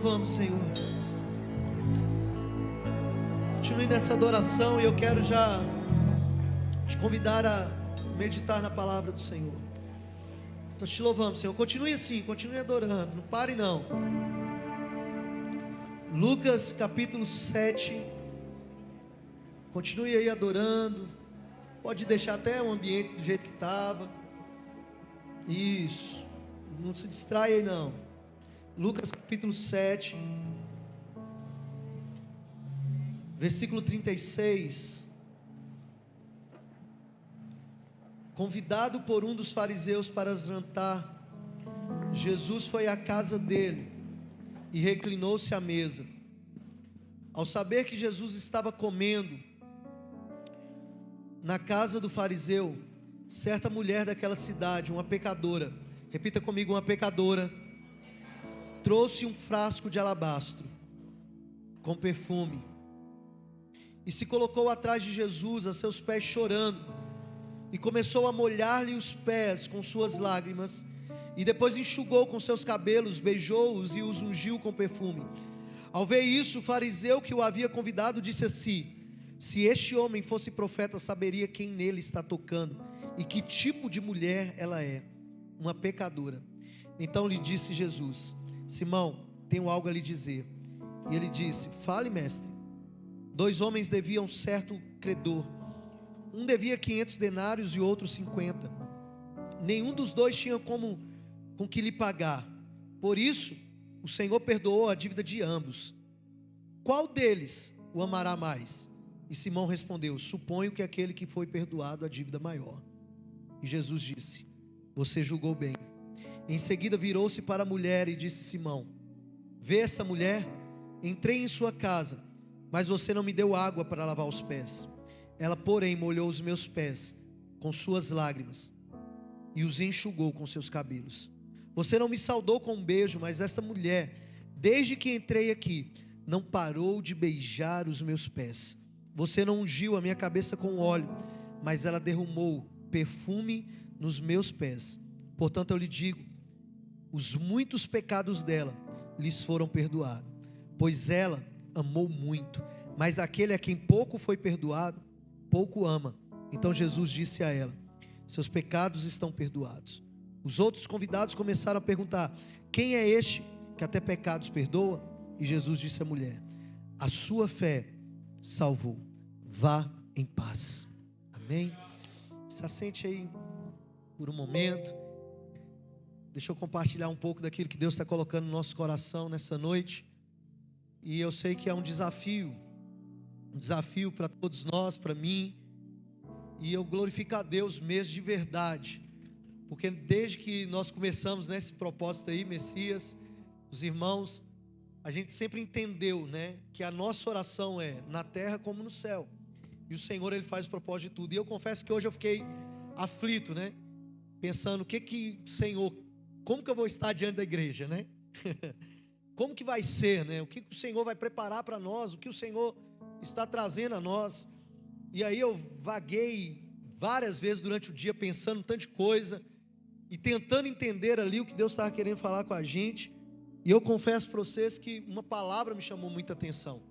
louvamos, Senhor. Continue nessa adoração e eu quero já te convidar a meditar na palavra do Senhor. Nós te louvamos, Senhor. Continue assim, continue adorando, não pare não. Lucas capítulo 7. Continue aí adorando. Pode deixar até o ambiente do jeito que estava. Isso. Não se distrai aí não. Lucas capítulo 7, versículo 36. Convidado por um dos fariseus para jantar, Jesus foi à casa dele e reclinou-se à mesa. Ao saber que Jesus estava comendo na casa do fariseu, certa mulher daquela cidade, uma pecadora, repita comigo, uma pecadora, trouxe um frasco de alabastro com perfume e se colocou atrás de Jesus a seus pés chorando, e começou a molhar-lhe os pés com suas lágrimas, e depois enxugou com seus cabelos, beijou-os e os ungiu com perfume. Ao ver isso, o fariseu que o havia convidado disse a si: se este homem fosse profeta, saberia quem nele está tocando e que tipo de mulher ela é, uma pecadora. Então lhe disse Jesus: Simão, tenho algo a lhe dizer. E ele disse: fale, mestre. 2 homens deviam certo credor. Um devia 500 denários e outro 50. Nenhum dos dois tinha com que lhe pagar. Por isso, o Senhor perdoou a dívida de ambos. Qual deles o amará mais? E Simão respondeu: suponho que aquele que foi perdoado a dívida maior. E Jesus disse: você julgou bem. Em seguida virou-se para a mulher e disse: Simão, vê esta mulher? Entrei em sua casa, mas você não me deu água para lavar os pés. Ela, porém, molhou os meus pés com suas lágrimas e os enxugou com seus cabelos. Você não me saudou com um beijo, mas esta mulher, desde que entrei aqui, não parou de beijar os meus pés. Você não ungiu a minha cabeça com óleo, mas ela derramou perfume nos meus pés. Portanto, eu lhe digo, os muitos pecados dela lhes foram perdoados, pois ela amou muito. Mas aquele a quem pouco foi perdoado, pouco ama. Então Jesus disse a ela: seus pecados estão perdoados. Os outros convidados começaram a perguntar: quem é este que até pecados perdoa? E Jesus disse à mulher: a sua fé salvou, vá em paz. Amém? Se assente aí por um momento. Deixa eu compartilhar um pouco daquilo que Deus está colocando no nosso coração nessa noite. E eu sei que é um desafio para todos nós, para mim. E eu glorifico a Deus mesmo de verdade, porque desde que nós começamos nesse propósito aí, Messias, os irmãos, a gente sempre entendeu, né, que a nossa oração é na terra como no céu. E o Senhor, Ele faz o propósito de tudo. E eu confesso que hoje eu fiquei aflito, né, pensando, Senhor, como que eu vou estar diante da igreja, né? Como que vai ser, né? O que o Senhor vai preparar para nós, o que o Senhor está trazendo a nós. E aí eu vaguei várias vezes durante o dia, pensando em tanta coisa, e tentando entender ali o que Deus estava querendo falar com a gente. E eu confesso para vocês que uma palavra me chamou muita atenção,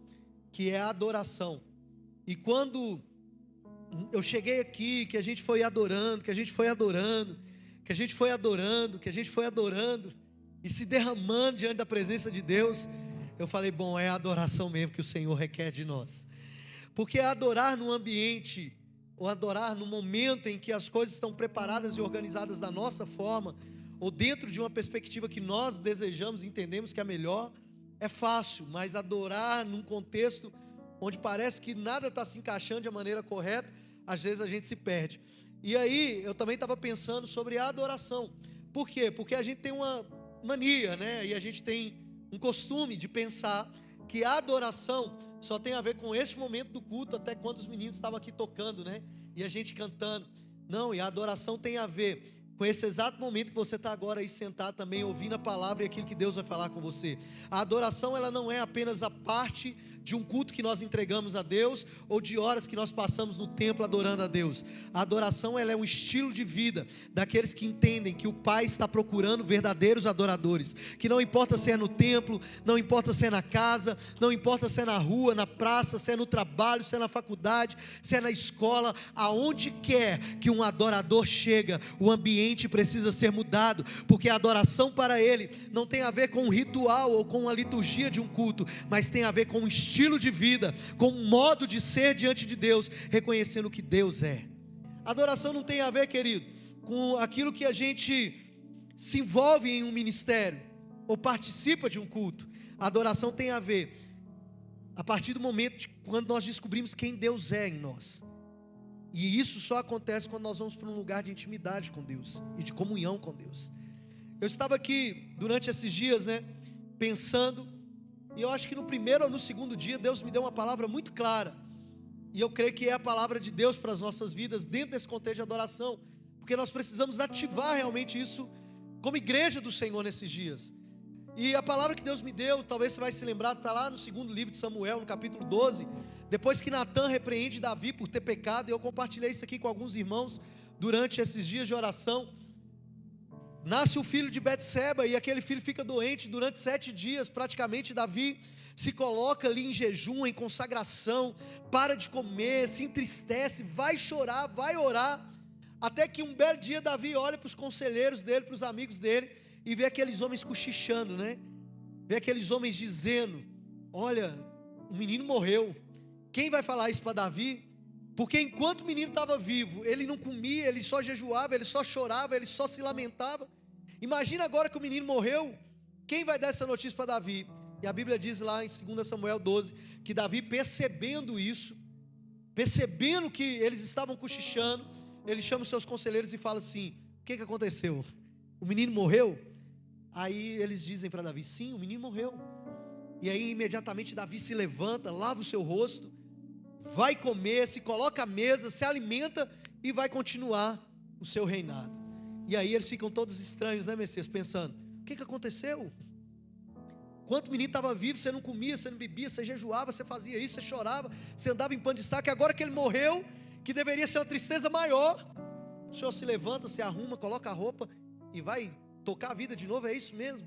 que é a adoração. E quando eu cheguei aqui, que a gente foi adorando, e se derramando diante da presença de Deus, eu falei, bom, é a adoração mesmo que o Senhor requer de nós. Porque adorar num ambiente, ou adorar no momento em que as coisas estão preparadas e organizadas da nossa forma, ou dentro de uma perspectiva que nós desejamos e entendemos que é melhor, é fácil. Mas adorar num contexto onde parece que nada está se encaixando de maneira correta, às vezes a gente se perde. E aí eu também estava pensando sobre a adoração. Por quê? Porque a gente tem uma mania, né? E a gente tem um costume de pensar que a adoração só tem a ver com esse momento do culto, até quando os meninos estavam aqui tocando, né? E a gente cantando. Não, e a adoração tem a ver com esse exato momento que você está agora aí sentado também, ouvindo a palavra e aquilo que Deus vai falar com você. A adoração, ela não é apenas a parte de um culto que nós entregamos a Deus ou de horas que nós passamos no templo adorando a Deus. A adoração, ela é um estilo de vida daqueles que entendem que o Pai está procurando verdadeiros adoradores, que não importa se é no templo, não importa se é na casa, não importa se é na rua, na praça, se é no trabalho, se é na faculdade, se é na escola, aonde quer que um adorador chega, o ambiente precisa ser mudado, porque a adoração para ele não tem a ver com um ritual ou com a liturgia de um culto, mas tem a ver com um estilo de vida, com um modo de ser diante de Deus, reconhecendo que Deus é. Adoração não tem a ver, querido, com aquilo que a gente se envolve em um ministério ou participa de um culto. A adoração tem a ver a partir do momento de quando nós descobrimos quem Deus é em nós. E isso só acontece quando nós vamos para um lugar de intimidade com Deus e de comunhão com Deus. Eu estava aqui durante esses dias, pensando, e eu acho que no primeiro ou no segundo dia Deus me deu uma palavra muito clara, e eu creio que é a palavra de Deus para as nossas vidas dentro desse contexto de adoração, porque nós precisamos ativar realmente isso como igreja do Senhor nesses dias. E a palavra que Deus me deu, talvez você vai se lembrar, está lá no segundo livro de Samuel, no capítulo 12, depois que Natã repreende Davi por ter pecado, e eu compartilhei isso aqui com alguns irmãos durante esses dias de oração. Nasce o filho de Betseba, e aquele filho fica doente durante 7 dias, praticamente. Davi se coloca ali em jejum, em consagração, para de comer, se entristece, vai chorar, vai orar, até que um belo dia Davi olha para os conselheiros dele, para os amigos dele, e vê aqueles homens cochichando, vê aqueles homens dizendo: olha, o menino morreu. Quem vai falar isso para Davi? Porque enquanto o menino estava vivo, ele não comia, ele só jejuava, ele só chorava, ele só se lamentava. Imagina agora que o menino morreu, quem vai dar essa notícia para Davi? E a Bíblia diz lá em 2 Samuel 12, que Davi, percebendo isso, percebendo que eles estavam cochichando, ele chama os seus conselheiros e fala assim: o que aconteceu? O menino morreu? Aí eles dizem para Davi: sim, o menino morreu. E aí imediatamente Davi se levanta, lava o seu rosto, vai comer, se coloca à mesa, se alimenta e vai continuar o seu reinado. E aí eles ficam todos estranhos, Messias, pensando: o que aconteceu? Enquanto o menino estava vivo, você não comia, você não bebia, você jejuava, você fazia isso, você chorava, você andava em pano de saco, e agora que ele morreu, que deveria ser uma tristeza maior, o Senhor se levanta, se arruma, coloca a roupa e vai tocar a vida de novo. É isso mesmo.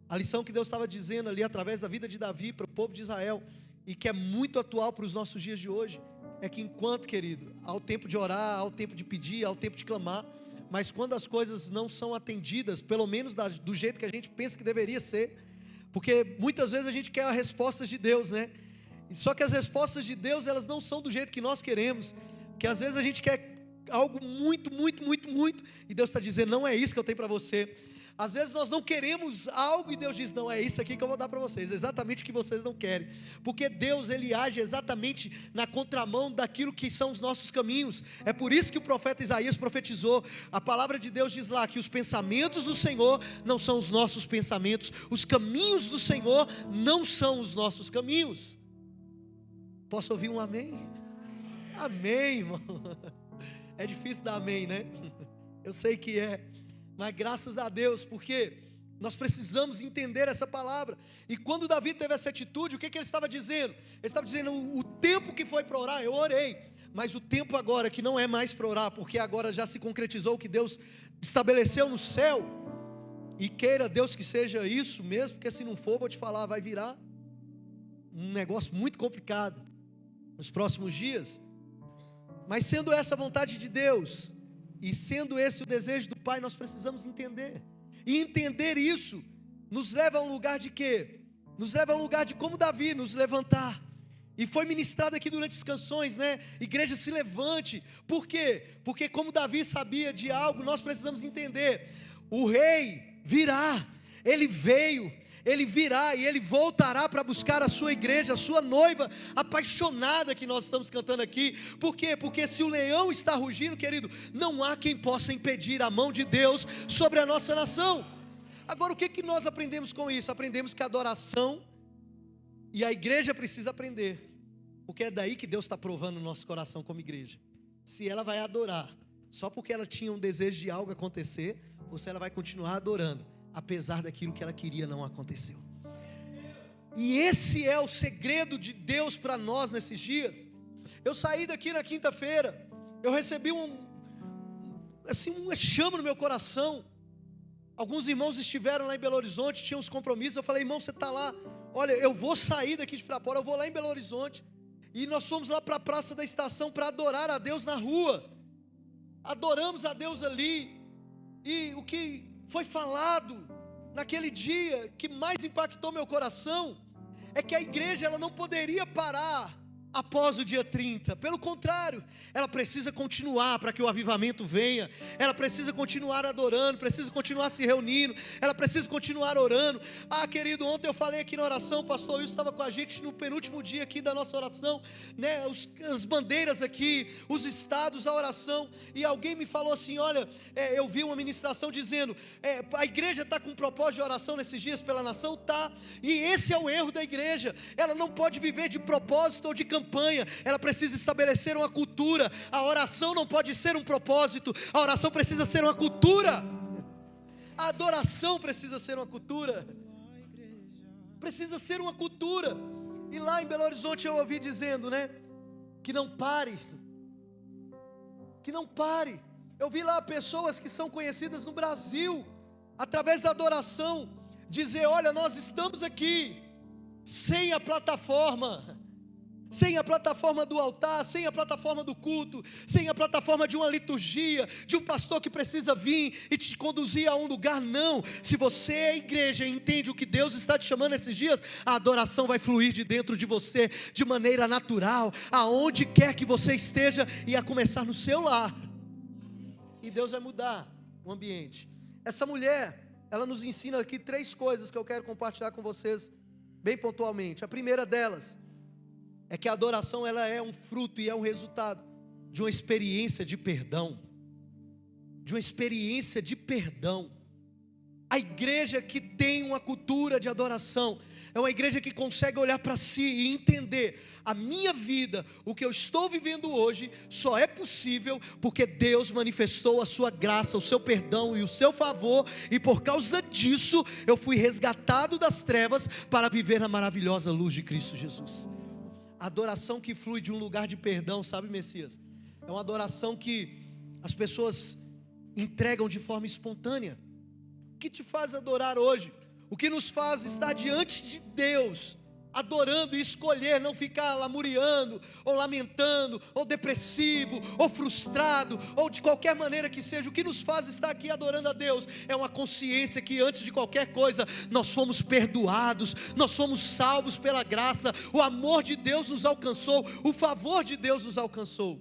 A lição que Deus estava dizendo ali através da vida de Davi para o povo de Israel, e que é muito atual para os nossos dias de hoje, é que enquanto, querido, há o tempo de orar, há o tempo de pedir, há o tempo de clamar, mas quando as coisas não são atendidas, pelo menos do jeito que a gente pensa que deveria ser, porque muitas vezes a gente quer as respostas de Deus, só que as respostas de Deus, elas não são do jeito que nós queremos, que às vezes a gente quer algo muito, e Deus está dizendo: não é isso que eu tenho para você. Às vezes nós não queremos algo e Deus diz: não, é isso aqui que eu vou dar para vocês, exatamente o que vocês não querem, porque Deus, Ele age exatamente na contramão daquilo que são os nossos caminhos. É por isso que o profeta Isaías profetizou, a palavra de Deus diz lá que os pensamentos do Senhor não são os nossos pensamentos, os caminhos do Senhor não são os nossos caminhos. Posso ouvir um amém? Amém, irmão. É difícil dar amém, Eu sei que é, mas graças a Deus, porque nós precisamos entender essa palavra. E quando Davi teve essa atitude, o que ele estava dizendo? Ele estava dizendo: o tempo que foi para orar, eu orei, mas o tempo agora que não é mais para orar, porque agora já se concretizou o que Deus estabeleceu no céu, e queira Deus que seja isso mesmo, porque se não for, vou te falar, vai virar um negócio muito complicado nos próximos dias. Mas sendo essa a vontade de Deus, e sendo esse o desejo do Pai, nós precisamos entender. E entender isso nos leva a um lugar de quê? Nos leva a um lugar de, como Davi, nos levantar. E foi ministrado aqui durante as canções, Igreja, se levante. Por quê? Porque como Davi sabia de algo, nós precisamos entender. O rei virá, ele veio, ele virá e ele voltará para buscar a sua igreja, a sua noiva apaixonada, que nós estamos cantando aqui. Por quê? Porque se o leão está rugindo, querido, não há quem possa impedir a mão de Deus sobre a nossa nação. Agora, o que nós aprendemos com isso? Aprendemos que a adoração, e a igreja precisa aprender, porque é daí que Deus está provando o nosso coração como igreja. Se ela vai adorar só porque ela tinha um desejo de algo acontecer, ou se ela vai continuar adorando apesar daquilo que ela queria não aconteceu. E esse é o segredo de Deus para nós nesses dias. Eu saí daqui na quinta-feira, eu recebi uma chama no meu coração. Alguns irmãos estiveram lá em Belo Horizonte, tinham uns compromissos. Eu falei: irmão, você está lá? Olha, eu vou sair daqui de Pirapora, eu vou lá em Belo Horizonte. E nós fomos lá para a Praça da Estação para adorar a Deus na rua. Adoramos a Deus ali. E o que foi falado naquele dia que mais impactou meu coração é que a igreja ela não poderia parar após o dia 30, pelo contrário, ela precisa continuar para que o avivamento venha, ela precisa continuar adorando, precisa continuar se reunindo, ela precisa continuar orando. Querido, ontem eu falei aqui na oração, o pastor Wilson estava com a gente no penúltimo dia aqui da nossa oração, né, as bandeiras aqui, os estados, a oração, e alguém me falou assim: olha, eu vi uma ministração dizendo, a igreja está com um propósito de oração nesses dias pela nação, tá, e esse é o erro da igreja, ela não pode viver de propósito ou de campanha, ela precisa estabelecer uma cultura. A oração não pode ser um propósito, a oração precisa ser uma cultura, a adoração precisa ser uma cultura, precisa ser uma cultura. E lá em Belo Horizonte eu ouvi dizendo, né, que não pare, eu vi lá pessoas que são conhecidas no Brasil, através da adoração, dizer: olha, nós estamos aqui, sem a plataforma do altar, sem a plataforma do culto, sem a plataforma de uma liturgia, de um pastor que precisa vir e te conduzir a um lugar. Não, se você é igreja e entende o que Deus está te chamando esses dias, a adoração vai fluir de dentro de você, de maneira natural, aonde quer que você esteja, e a começar no seu lar, e Deus vai mudar o ambiente. Essa mulher, ela nos ensina aqui 3 coisas que eu quero compartilhar com vocês, bem pontualmente. A primeira delas é que a adoração ela é um fruto e é um resultado de uma experiência de perdão. A igreja que tem uma cultura de adoração é uma igreja que consegue olhar para si e entender: a minha vida, o que eu estou vivendo hoje, só é possível porque Deus manifestou a sua graça, o seu perdão e o seu favor, e por causa disso eu fui resgatado das trevas para viver na maravilhosa luz de Cristo Jesus. A adoração que flui de um lugar de perdão, sabe, Messias, é uma adoração que as pessoas entregam de forma espontânea. O que te faz adorar hoje? O que nos faz estar diante de Deus, adorando e escolher não ficar lamuriando, ou lamentando, ou depressivo, ou frustrado, ou de qualquer maneira que seja. O que nos faz estar aqui adorando a Deus é uma consciência que antes de qualquer coisa nós fomos perdoados, nós fomos salvos pela graça, o amor de Deus nos alcançou, o favor de Deus nos alcançou.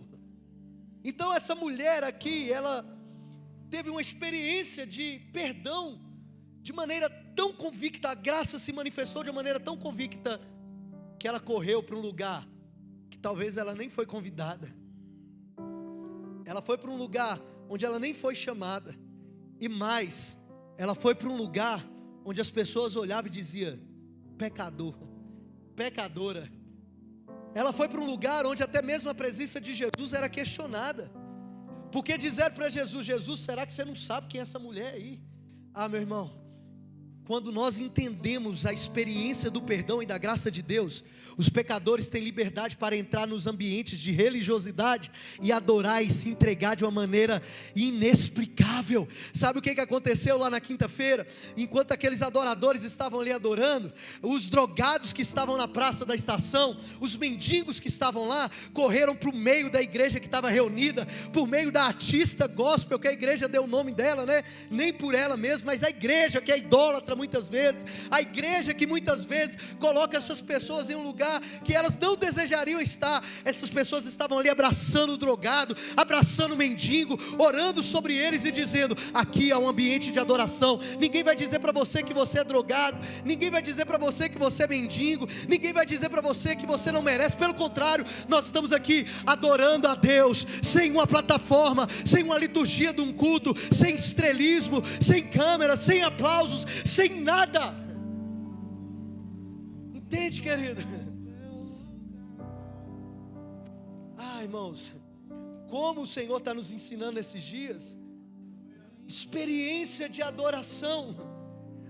Então essa mulher aqui, ela teve uma experiência de perdão de maneira tão convicta, a graça se manifestou de uma maneira tão convicta, que ela correu para um lugar que talvez ela nem foi convidada, ela foi para um lugar onde ela nem foi chamada, e mais, ela foi para um lugar onde as pessoas olhavam e diziam: pecador, pecadora. Ela foi para um lugar onde até mesmo a presença de Jesus era questionada, porque disseram para Jesus: Jesus, será que você não sabe quem é essa mulher aí? Meu irmão, quando nós entendemos a experiência do perdão e da graça de Deus, os pecadores têm liberdade para entrar nos ambientes de religiosidade e adorar e se entregar de uma maneira inexplicável. Sabe o que aconteceu lá na quinta-feira? Enquanto aqueles adoradores estavam ali adorando, os drogados que estavam na praça da estação, os mendigos que estavam lá, correram para o meio da igreja que estava reunida, por meio da artista gospel, que a igreja deu o nome dela, né? Nem por ela mesma, mas a igreja que é idólatra muitas vezes, a igreja que muitas vezes coloca essas pessoas em um lugar que elas não desejariam estar. Essas pessoas estavam ali abraçando o drogado, abraçando o mendigo, orando sobre eles e dizendo: aqui é um ambiente de adoração. Ninguém vai dizer para você que você é drogado, ninguém vai dizer para você que você é mendigo, ninguém vai dizer para você que você não merece. Pelo contrário, nós estamos aqui adorando a Deus, sem uma plataforma, sem uma liturgia de um culto, sem estrelismo, sem câmera, sem aplausos, sem nada. Entende, querido? Irmãos, como o Senhor está nos ensinando esses dias, experiência de adoração.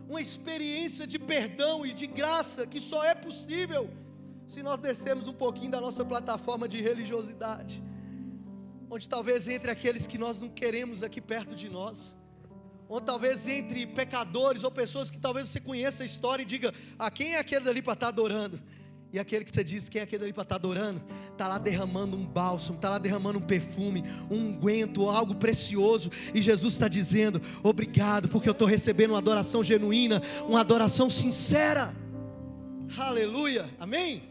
uma experiência de perdão e de graça que só é possível se nós descermos um pouquinho da nossa plataforma de religiosidade, onde talvez entre aqueles que nós não queremos aqui perto de nós, ou talvez entre pecadores ou pessoas que talvez você conheça a história e diga: quem é aquele dali para estar adorando? E aquele que você diz, quem é aquele dali para estar adorando, está lá derramando um bálsamo, está lá derramando um perfume, um unguento, algo precioso, e Jesus está dizendo: obrigado, porque eu estou recebendo uma adoração genuína, uma adoração sincera. Aleluia, amém?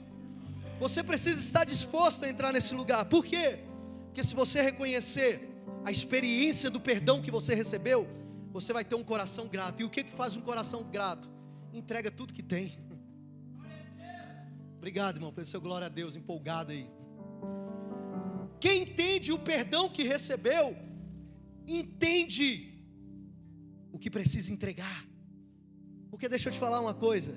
Você precisa estar disposto a entrar nesse lugar. Por quê? Porque se você reconhecer a experiência do perdão que você recebeu, você vai ter um coração grato. E o que faz um coração grato? Entrega tudo que tem. Obrigado, irmão, pelo seu glória a Deus, empolgado aí. Quem entende o perdão que recebeu, entende o que precisa entregar. Porque deixa eu te falar uma coisa: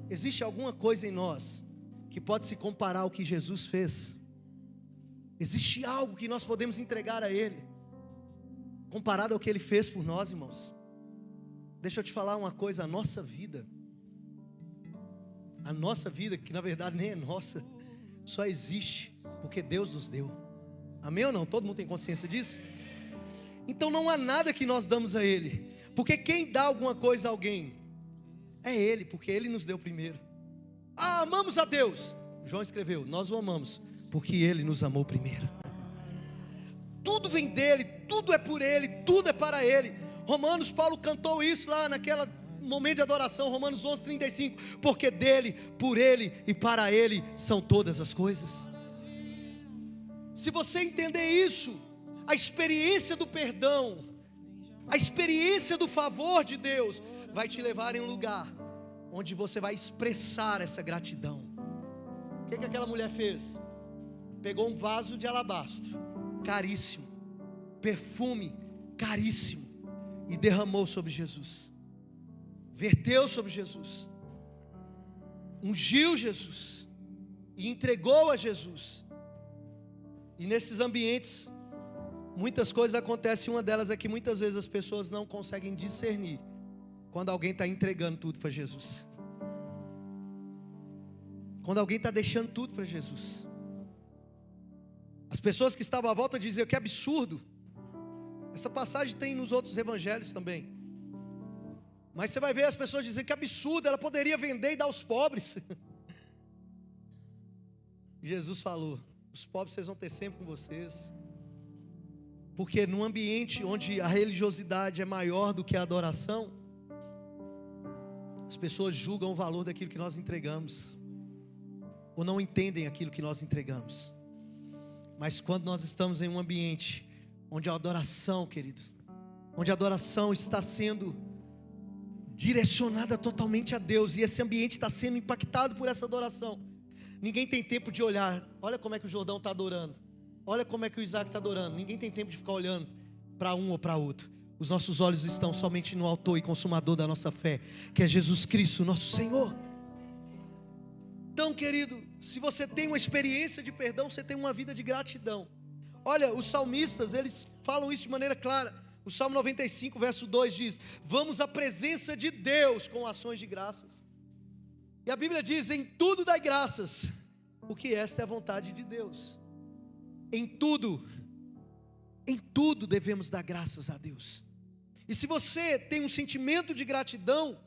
existe alguma coisa em nós que pode se comparar ao que Jesus fez? Existe algo que nós podemos entregar a Ele, comparado ao que Ele fez por nós, irmãos? Deixa eu te falar uma coisa: a nossa vida, que na verdade nem é nossa, só existe porque Deus nos deu. Amém ou não? Todo mundo tem consciência disso? Então não há nada que nós damos a Ele, porque quem dá alguma coisa a alguém é Ele, porque Ele nos deu primeiro. Amamos a Deus. João escreveu: nós o amamos porque Ele nos amou primeiro. Tudo vem dEle, tudo é por Ele, tudo é para Ele. Romanos, Paulo cantou isso lá naquela momento de adoração, Romanos 11:35, porque dEle, por Ele e para Ele são todas as coisas. Se você entender isso, a experiência do perdão, a experiência do favor de Deus, vai te levar em um lugar onde você vai expressar essa gratidão. O que aquela mulher fez? Pegou um vaso de alabastro, caríssimo, perfume caríssimo, e derramou sobre Jesus, verteu sobre Jesus, ungiu Jesus e entregou a Jesus. E nesses ambientes muitas coisas acontecem. Uma delas é que muitas vezes as pessoas não conseguem discernir quando alguém está entregando tudo para Jesus, quando alguém está deixando tudo para Jesus. As pessoas que estavam à volta diziam: que absurdo. Essa passagem tem nos outros evangelhos também, mas você vai ver as pessoas dizendo: que absurdo, ela poderia vender e dar aos pobres. Jesus falou: os pobres vocês vão ter sempre com vocês, porque num ambiente onde a religiosidade é maior do que a adoração, as pessoas julgam o valor daquilo que nós entregamos, ou não entendem aquilo que nós entregamos. Mas quando nós estamos em um ambiente onde a adoração, querido, onde a adoração está sendo direcionada totalmente a Deus, e esse ambiente está sendo impactado por essa adoração, ninguém tem tempo de olhar: olha como é que o Jordão está adorando, olha como é que o Isaac está adorando. Ninguém tem tempo de ficar olhando para um ou para outro. Os nossos olhos estão somente no autor e consumador da nossa fé, que é Jesus Cristo, nosso Senhor. Então, querido, se você tem uma experiência de perdão, você tem uma vida de gratidão. Olha, os salmistas, eles falam isso de maneira clara. O Salmo 95, verso 2 diz: vamos à presença de Deus com ações de graças. E a Bíblia diz: em tudo dai graças, porque esta é a vontade de Deus. Em tudo devemos dar graças a Deus. E se você tem um sentimento de gratidão,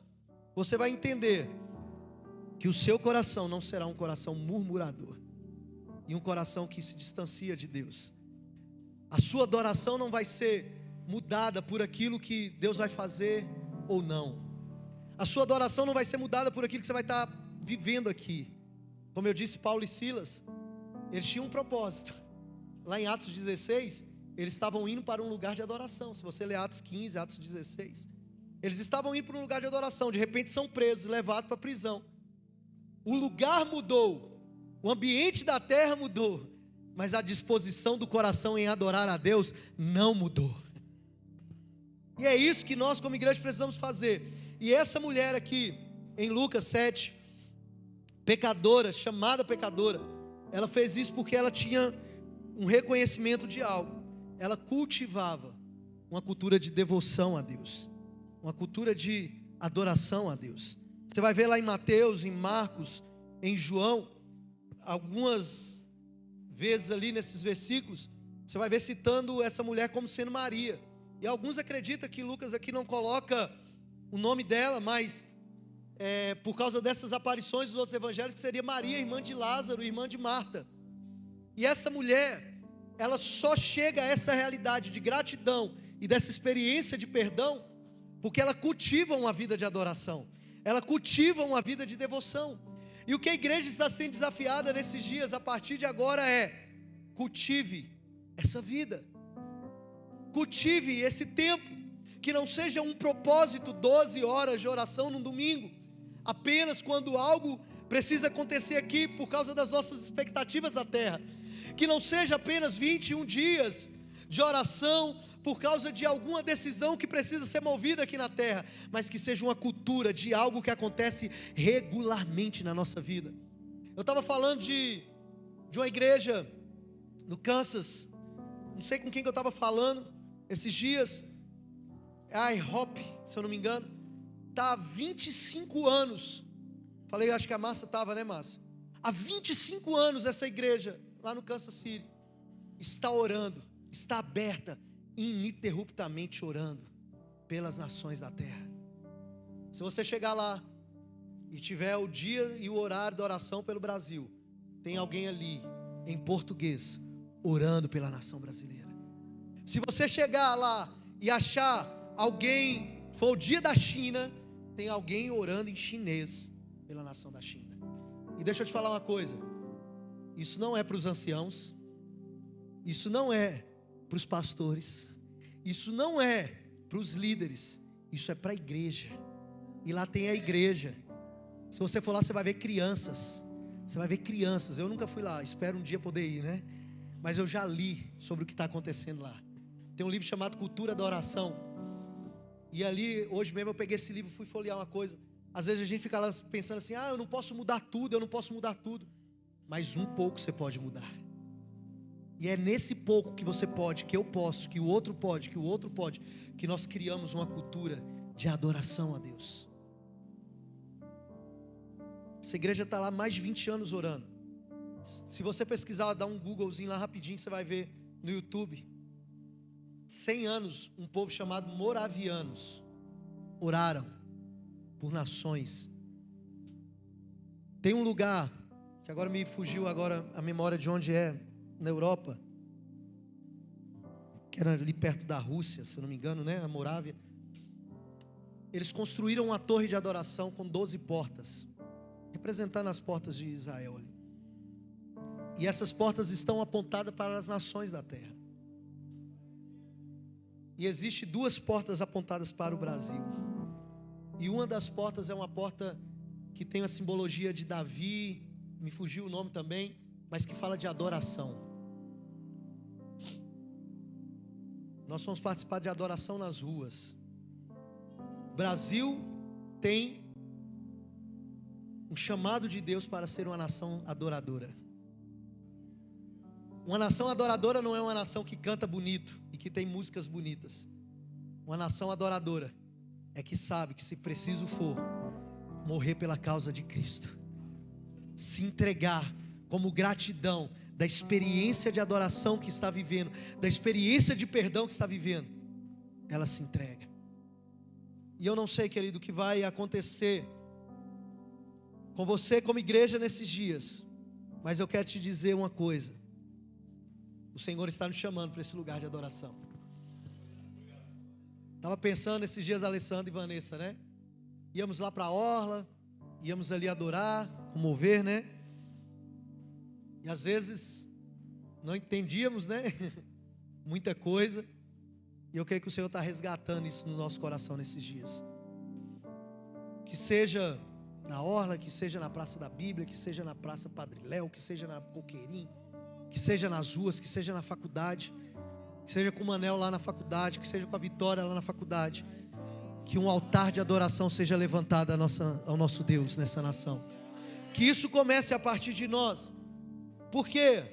você vai entender que o seu coração não será um coração murmurador, e um coração que se distancia de Deus. A sua adoração não vai ser mudada por aquilo que Deus vai fazer ou não. A sua adoração não vai ser mudada por aquilo que você vai estar vivendo aqui. Como eu disse, Paulo e Silas, eles tinham um propósito. Lá em Atos 16, eles estavam indo para um lugar de adoração. Se você ler Atos 15, Atos 16, eles estavam indo para um lugar de adoração. De repente são presos, levados para a prisão. O lugar mudou, o ambiente da terra mudou, mas a disposição do coração em adorar a Deus não mudou. E é isso que nós como igreja precisamos fazer. E essa mulher aqui, em Lucas 7, pecadora, chamada pecadora, ela fez isso porque ela tinha um reconhecimento de algo. Ela cultivava uma cultura de devoção a Deus, uma cultura de adoração a Deus. Você vai ver lá em Mateus, em Marcos, em João, algumas vezes ali nesses versículos, você vai ver citando essa mulher como sendo Maria. E alguns acreditam que Lucas aqui não coloca o nome dela, mas por causa dessas aparições dos outros evangelhos, que seria Maria, irmã de Lázaro, irmã de Marta. E essa mulher, ela só chega a essa realidade de gratidão e dessa experiência de perdão, porque ela cultiva uma vida de adoração, ela cultiva uma vida de devoção. E o que a igreja está sendo desafiada nesses dias, a partir de agora, cultive essa vida, cultive esse tempo, que não seja um propósito 12 horas de oração num domingo, apenas quando algo precisa acontecer aqui por causa das nossas expectativas da terra, que não seja apenas 21 dias de oração por causa de alguma decisão que precisa ser movida aqui na terra, mas que seja uma cultura de algo que acontece regularmente na nossa vida. Eu estava falando de uma igreja no Kansas, não sei com quem que eu estava falando esses dias, a IHOP, se eu não me engano, está há 25 anos, falei, acho que a Márcia estava, né, Márcia? Há 25 anos essa igreja, lá no Kansas City, está orando, está aberta, ininterruptamente orando pelas nações da terra. Se você chegar lá e tiver o dia e o horário da oração pelo Brasil, tem alguém ali em português orando pela nação brasileira. Se você chegar lá e achar alguém, for o dia da China, tem alguém orando em chinês pela nação da China. E deixa eu te falar uma coisa, isso não é para os anciãos, isso não é para os pastores, isso não é para os líderes, isso é para a igreja. E lá tem a igreja. Se você for lá, você vai ver crianças. Você vai ver crianças. Eu nunca fui lá, espero um dia poder ir, né? Mas eu já li sobre o que está acontecendo lá. Tem um livro chamado Cultura da Oração. E ali, hoje mesmo eu peguei esse livro e fui folhear uma coisa. Às vezes a gente fica lá pensando assim, eu não posso mudar tudo, eu não posso mudar tudo. Mas um pouco você pode mudar. E é nesse pouco que você pode, que eu posso, que o outro pode, que o outro pode, que nós criamos uma cultura de adoração a Deus. Essa igreja está lá há mais de 20 anos orando. Se você pesquisar, dar um Googlezinho lá rapidinho, você vai ver no YouTube. 100 anos, um povo chamado moravianos oraram por nações. Tem um lugar, que agora me fugiu agora a memória de onde é, na Europa, que era ali perto da Rússia, se eu não me engano, né? A Morávia. Eles construíram uma torre de adoração com 12 portas, representando as portas de Israel ali. E essas portas estão apontadas para as nações da terra. E existe 2 portas apontadas para o Brasil. E uma das portas é uma porta que tem a simbologia de Davi, me fugiu o nome também, mas que fala de adoração. Nós vamos participar de adoração nas ruas. O Brasil tem um chamado de Deus para ser uma nação adoradora. Uma nação adoradora não é uma nação que canta bonito e que tem músicas bonitas. Uma nação adoradora é que sabe que, se preciso for, morrer pela causa de Cristo, se entregar como gratidão da experiência de adoração que está vivendo, da experiência de perdão que está vivendo, ela se entrega. E eu não sei, querido, o que vai acontecer com você como igreja nesses dias, mas eu quero te dizer uma coisa: o Senhor está nos chamando para esse lugar de adoração. Estava pensando esses dias, Alessandro e Vanessa, né? Íamos lá para a orla, íamos ali adorar, comover, né? E às vezes não entendíamos, né? Muita coisa. E eu creio que o Senhor está resgatando isso no nosso coração nesses dias. Que seja na orla, que seja na Praça da Bíblia, que seja na Praça Padre Léo, que seja na Coqueirinho, que seja nas ruas, que seja na faculdade, que seja com o Manel lá na faculdade, que seja com a Vitória lá na faculdade, que um altar de adoração seja levantado ao nosso Deus nessa nação. Que isso comece a partir de nós. Porque,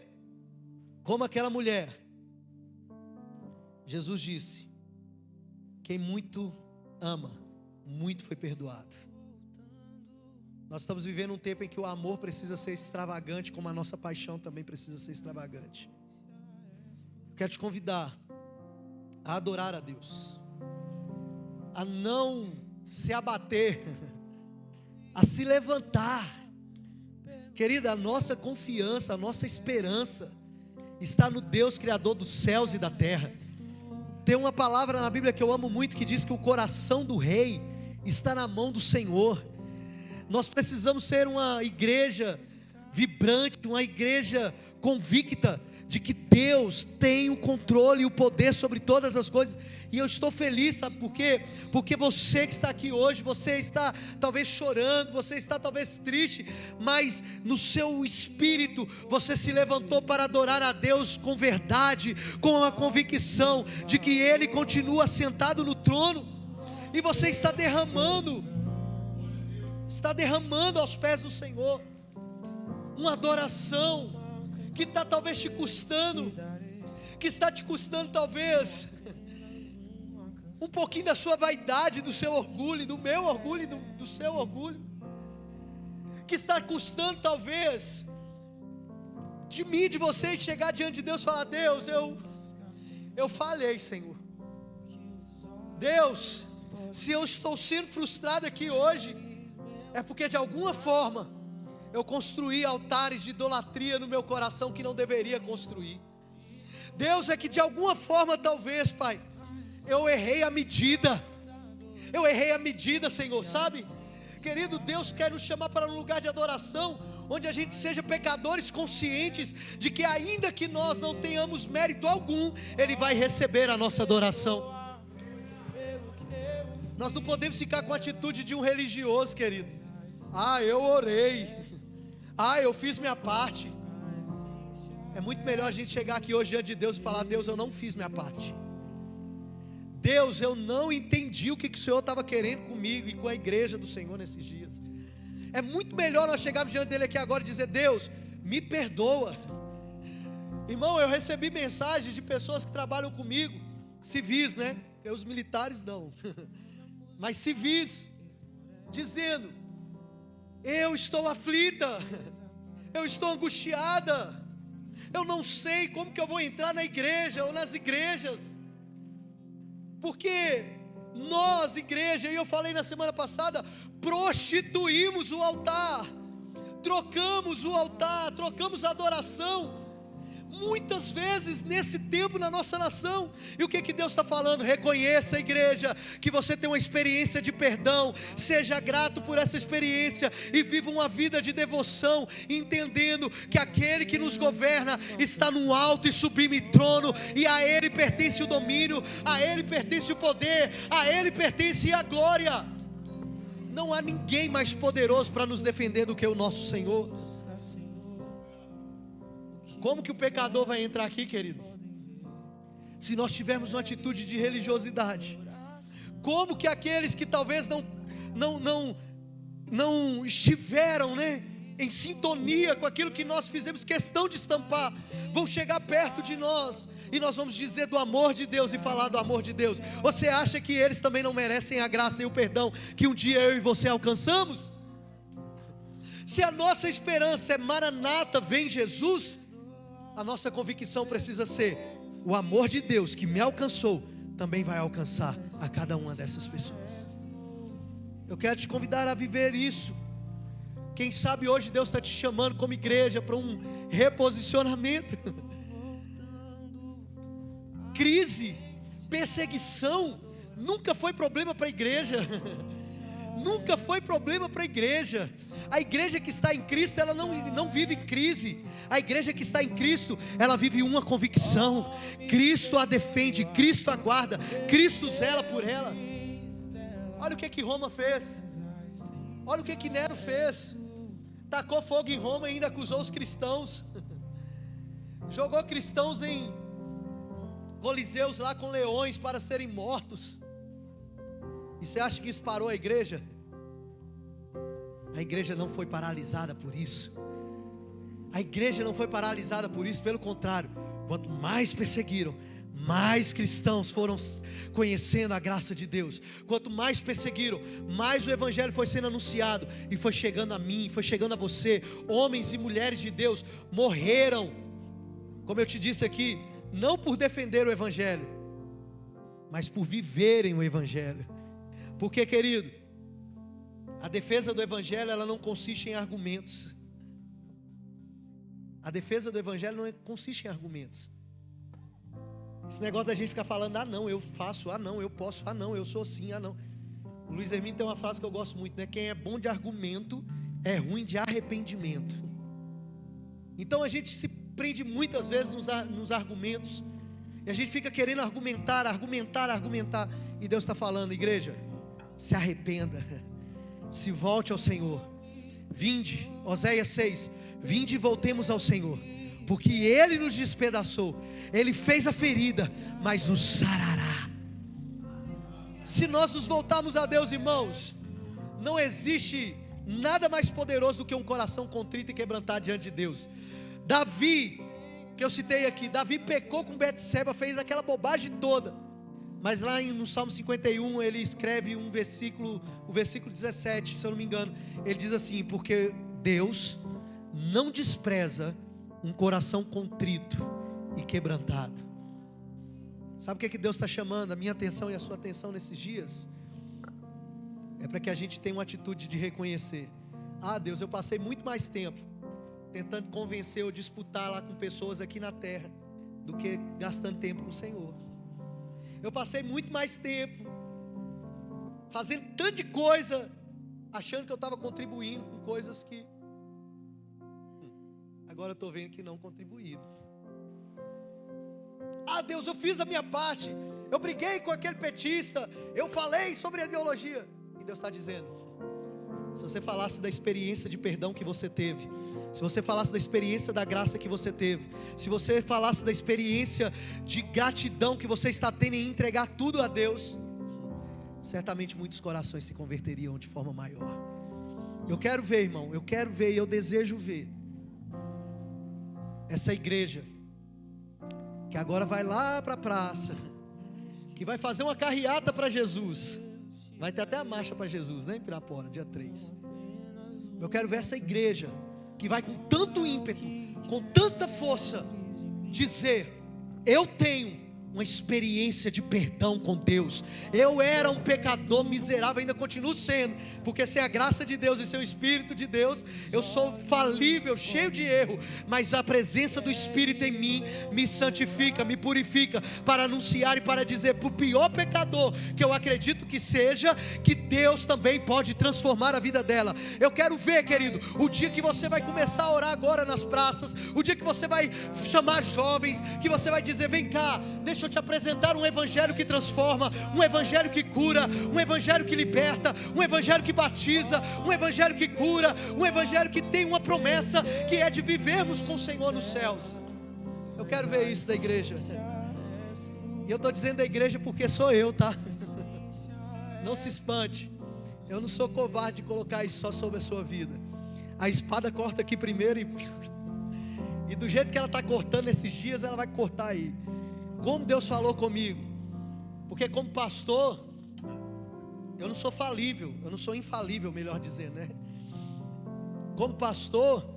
como aquela mulher, Jesus disse: quem muito ama, muito foi perdoado. Nós estamos vivendo um tempo em que o amor precisa ser extravagante, como a nossa paixão também precisa ser extravagante. Eu quero te convidar a adorar a Deus, a não se abater, a se levantar. Querida, a nossa confiança, a nossa esperança está no Deus Criador dos céus e da terra. Tem uma palavra na Bíblia que eu amo muito, que diz que o coração do rei está na mão do Senhor. Nós precisamos ser uma igreja vibrante, uma igreja convicta de que Deus tem o controle e o poder sobre todas as coisas. E eu estou feliz, sabe por quê? Porque você que está aqui hoje, você está talvez chorando, você está talvez triste, mas no seu espírito você se levantou para adorar a Deus com verdade, com a convicção de que Ele continua sentado no trono, e você está derramando aos pés do Senhor uma adoração que está talvez te custando, que está te custando talvez um pouquinho da sua vaidade, do seu orgulho, do meu orgulho e do seu orgulho, que está custando talvez de mim, de você, chegar diante de Deus e falar: Deus, eu falhei, Senhor. Deus, se eu estou sendo frustrado aqui hoje, é porque de alguma forma eu construí altares de idolatria no meu coração que não deveria construir. Deus, é que de alguma forma talvez, Pai, eu errei a medida, Senhor, sabe? Querido, Deus quer nos chamar para um lugar de adoração, onde a gente seja pecadores conscientes de que ainda que nós não tenhamos mérito algum, Ele vai receber a nossa adoração. Nós não podemos ficar com a atitude de um religioso, querido. Eu orei, eu fiz minha parte. É muito melhor a gente chegar aqui hoje diante de Deus e falar: Deus, eu não fiz minha parte. Deus, eu não entendi o que o Senhor estava querendo comigo e com a igreja do Senhor nesses dias. É muito melhor nós chegarmos diante dele aqui agora e dizer: Deus, me perdoa. Irmão, eu recebi mensagens de pessoas que trabalham comigo, civis, né? Porque os militares não, mas civis, dizendo: eu estou aflita, eu estou angustiada, eu não sei como que eu vou entrar na igreja ou nas igrejas, porque nós, igreja, e eu falei na semana passada, prostituímos o altar, trocamos o altar, trocamos a adoração, muitas vezes nesse tempo na nossa nação. E o que Deus está falando? Reconheça, igreja, que você tem uma experiência de perdão, seja grato por essa experiência e viva uma vida de devoção, entendendo que aquele que nos governa está no alto e sublime trono, e a Ele pertence o domínio, a Ele pertence o poder, a Ele pertence a glória. Não há ninguém mais poderoso para nos defender do que o nosso Senhor. Como que o pecador vai entrar aqui, querido? Se nós tivermos uma atitude de religiosidade. Como que aqueles que talvez não estiveram, né, em sintonia com aquilo que nós fizemos questão de estampar, vão chegar perto de nós, e nós vamos dizer do amor de Deus e falar do amor de Deus? Você acha que eles também não merecem a graça e o perdão que um dia eu e você alcançamos? Se a nossa esperança é Maranata, vem Jesus, a nossa convicção precisa ser: o amor de Deus que me alcançou também vai alcançar a cada uma dessas pessoas. Eu quero te convidar a viver isso. Quem sabe hoje Deus está te chamando como igreja para um reposicionamento. Crise, perseguição nunca foi problema para a igreja. Nunca foi problema para a igreja. A igreja que está em Cristo, ela não vive crise. A igreja que está em Cristo, ela vive uma convicção: Cristo a defende, Cristo a guarda, Cristo zela por ela. Olha o que Roma fez, olha o que Nero fez. Tacou fogo em Roma e ainda acusou os cristãos. Jogou cristãos em coliseus lá com leões para serem mortos. E você acha que isso parou a igreja? A igreja não foi paralisada por isso. A igreja não foi paralisada por isso, pelo contrário, quanto mais perseguiram, mais cristãos foram conhecendo a graça de Deus. Quanto mais perseguiram, mais o evangelho foi sendo anunciado, e foi chegando a mim, foi chegando a você. Homens e mulheres de Deus morreram, como eu te disse aqui, não por defender o evangelho, mas por viverem o evangelho. Porque, querido, a defesa do evangelho, ela não consiste em argumentos. A defesa do evangelho não consiste em argumentos. Esse negócio da gente ficar falando, não, eu faço, não, eu posso, não, eu sou assim, não. O Luiz Hermínio tem uma frase que eu gosto muito, né? Quem é bom de argumento é ruim de arrependimento. Então a gente se prende muitas vezes nos argumentos, e a gente fica querendo argumentar, e Deus está falando, igreja, se arrependa, se volte ao Senhor, vinde, Oséias 6, vinde e voltemos ao Senhor, porque Ele nos despedaçou, Ele fez a ferida, mas nos sarará. Se nós nos voltarmos a Deus, irmãos, não existe nada mais poderoso do que um coração contrito e quebrantado diante de Deus. Davi, que eu citei aqui, Davi pecou com Betseba, fez aquela bobagem toda, mas lá no Salmo 51, ele escreve o versículo 17, se eu não me engano, ele diz assim: porque Deus não despreza um coração contrito e quebrantado. Sabe o que Deus está chamando a minha atenção e a sua atenção nesses dias? É para que a gente tenha uma atitude de reconhecer: Deus, eu passei muito mais tempo tentando convencer ou disputar lá com pessoas aqui na terra, do que gastando tempo com o Senhor. Eu passei muito mais tempo fazendo tanta coisa, achando que eu estava contribuindo com coisas que agora eu estou vendo que não contribuíram. Deus, eu fiz a minha parte, eu briguei com aquele petista, eu falei sobre a ideologia, e Deus está dizendo: se você falasse da experiência de perdão que você teve, se você falasse da experiência da graça que você teve, se você falasse da experiência de gratidão que você está tendo em entregar tudo a Deus, certamente muitos corações se converteriam de forma maior. Eu quero ver, irmão, eu quero ver, e eu desejo ver essa igreja que agora vai lá para a praça, que vai fazer uma carreata para Jesus. Vai ter até a marcha para Jesus, né, em Pirapora, dia 3. Eu quero ver essa igreja que vai com tanto ímpeto, com tanta força, dizer: eu tenho uma experiência de perdão com Deus. Eu era um pecador miserável, ainda continuo sendo, porque sem a graça de Deus e sem o Espírito de Deus, eu sou falível, cheio de erro, mas a presença do Espírito em mim me santifica, me purifica, para anunciar e para dizer para o pior pecador, que eu acredito que seja, que Deus também pode transformar a vida dela. Eu quero ver, querido, o dia que você vai começar a orar agora nas praças, o dia que você vai chamar jovens, que você vai dizer: vem cá, deixa eu te apresentar um evangelho que transforma, um evangelho que cura, um evangelho que liberta, um evangelho que batiza, um evangelho que cura, um evangelho que tem uma promessa, que é de vivermos com o Senhor nos céus. Eu quero ver isso da igreja. E eu estou dizendo da igreja porque sou eu, tá? Não se espante, eu não sou covarde de colocar isso só sobre a sua vida. A espada corta aqui primeiro, e do jeito que ela está cortando esses dias, ela vai cortar aí. Como Deus falou comigo, porque como pastor, eu não sou falível, eu não sou infalível, melhor dizer, né? Como pastor,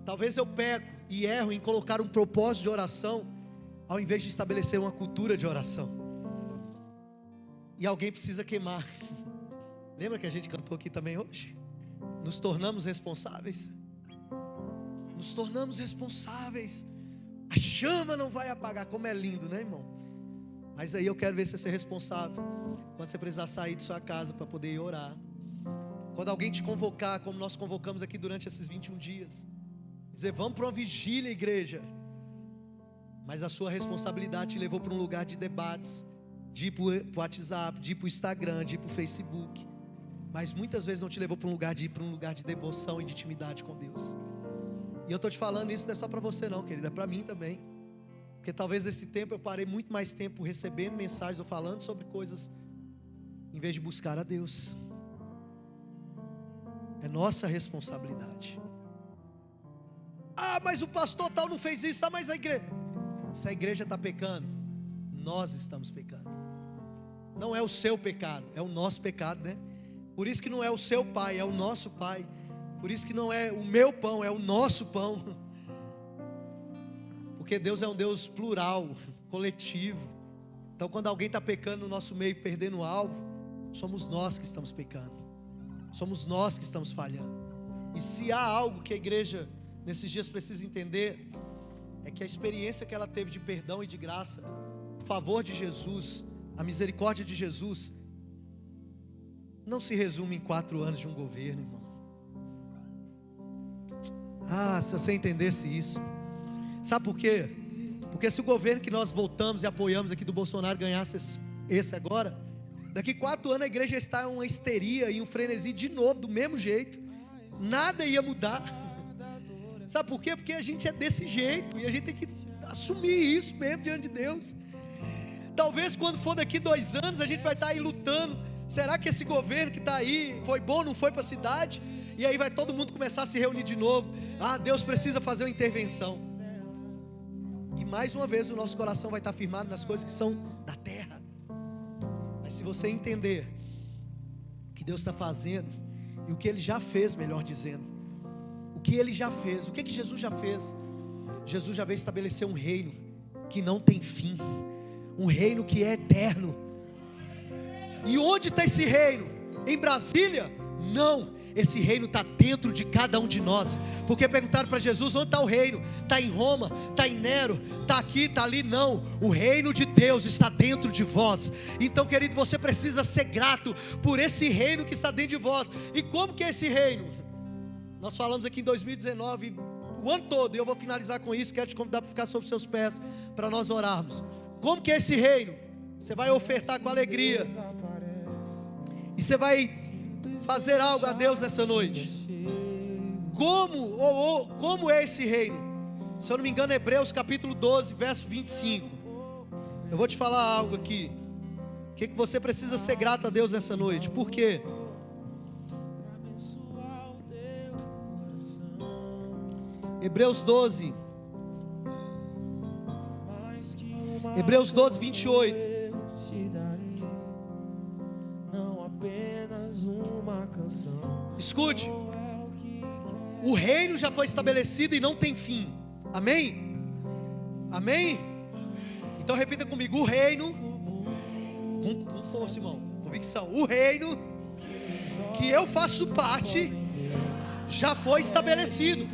talvez eu peco e erro em colocar um propósito de oração, ao invés de estabelecer uma cultura de oração. E alguém precisa queimar. Lembra que a gente cantou aqui também hoje? Nos tornamos responsáveis. Nos tornamos responsáveis. A chama não vai apagar. Como é lindo, né, irmão? Mas aí eu quero ver você ser responsável quando você precisar sair de sua casa para poder ir orar. Quando alguém te convocar, como nós convocamos aqui durante esses 21 dias, dizer: vamos para uma vigília, igreja. Mas a sua responsabilidade te levou para um lugar de debates, de ir para o WhatsApp, de ir para o Instagram, de ir para o Facebook. Mas muitas vezes não te levou para um lugar de ir para um lugar de devoção e de intimidade com Deus. E eu estou te falando isso não é só para você não, querida, é para mim também. Porque talvez nesse tempo eu parei muito mais tempo recebendo mensagens ou falando sobre coisas, em vez de buscar a Deus. É nossa responsabilidade. Mas o pastor tal não fez isso, mas a igreja... Se a igreja está pecando, nós estamos pecando. Não é o seu pecado, é o nosso pecado, né? Por isso que não é o seu pai, é o nosso pai. Por isso que não é o meu pão, é o nosso pão. Porque Deus é um Deus plural, coletivo. Então quando alguém está pecando no nosso meio, perdendo o alvo, somos nós que estamos pecando. Somos nós que estamos falhando. E se há algo que a igreja nesses dias precisa entender, é que a experiência que ela teve de perdão e de graça, o favor de Jesus, a misericórdia de Jesus, não se resume em 4 anos de um governo, irmão. Se você entendesse isso. Sabe por quê? Porque se o governo que nós votamos e apoiamos aqui do Bolsonaro ganhasse esse agora, daqui 4 anos a igreja está em uma histeria e um frenesi de novo, do mesmo jeito. Nada ia mudar. Sabe por quê? Porque a gente é desse jeito e a gente tem que assumir isso mesmo diante de Deus. Talvez quando for daqui 2 anos a gente vai estar aí lutando. Será que esse governo que está aí foi bom, não foi para a cidade? E aí vai todo mundo começar a se reunir de novo. Deus precisa fazer uma intervenção. E mais uma vez o nosso coração vai estar firmado nas coisas que são da terra. Mas se você entender o que Deus está fazendo e o que Ele já fez, melhor dizendo, o que Ele já fez, o que Jesus já fez? Jesus já veio estabelecer um reino que não tem fim, um reino que é eterno. E onde está esse reino? Em Brasília? Não, esse reino está dentro de cada um de nós. Porque perguntaram para Jesus, onde está o reino? Está em Roma, está em Nero, está aqui, está ali? Não, o reino de Deus está dentro de vós. Então, querido, você precisa ser grato por esse reino que está dentro de vós. E como que é esse reino? Nós falamos aqui em 2019, o ano todo, e eu vou finalizar com isso. Quero te convidar para ficar sobre os seus pés, para nós orarmos. Como que é esse reino? Você vai ofertar com alegria, e você vai fazer algo a Deus nessa noite. Como é esse reino? Se eu não me engano, Hebreus capítulo 12, verso 25. Eu vou te falar algo aqui. O que você precisa ser grato a Deus nessa noite? Por quê? Hebreus 12, 28. Escute, o reino já foi estabelecido e não tem fim. Amém? Amém? Então repita comigo, o reino, com força, irmão, convicção, o reino que eu faço parte já foi estabelecido.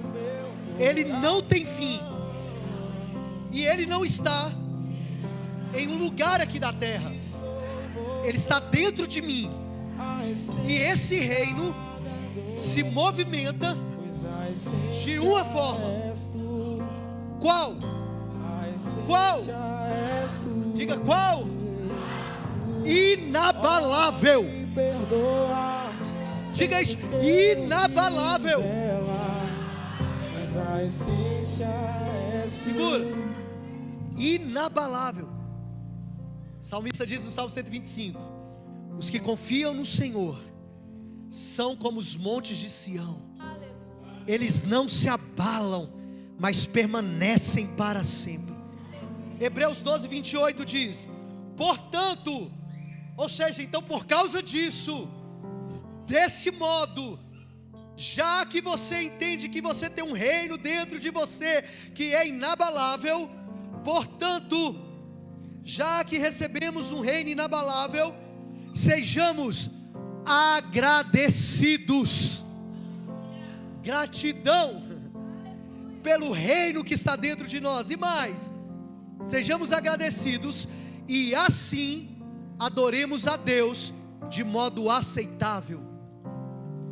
Ele não tem fim. E ele não está em um lugar aqui da terra. Ele está dentro de mim. E esse reino se movimenta de uma forma. Qual? Qual? Diga qual? Inabalável. Diga isso, inabalável. Segura. Inabalável. O salmista diz no Salmo 125: os que confiam no Senhor são como os montes de Sião. Eles não se abalam, mas permanecem para sempre. Hebreus 12, 28 diz: portanto, ou seja, então por causa disso, desse modo, já que você entende que você tem um reino dentro de você que é inabalável, portanto, já que recebemos um reino inabalável, sejamos agradecidos. Gratidão pelo reino que está dentro de nós. E mais, sejamos agradecidos e assim adoremos a Deus de modo aceitável.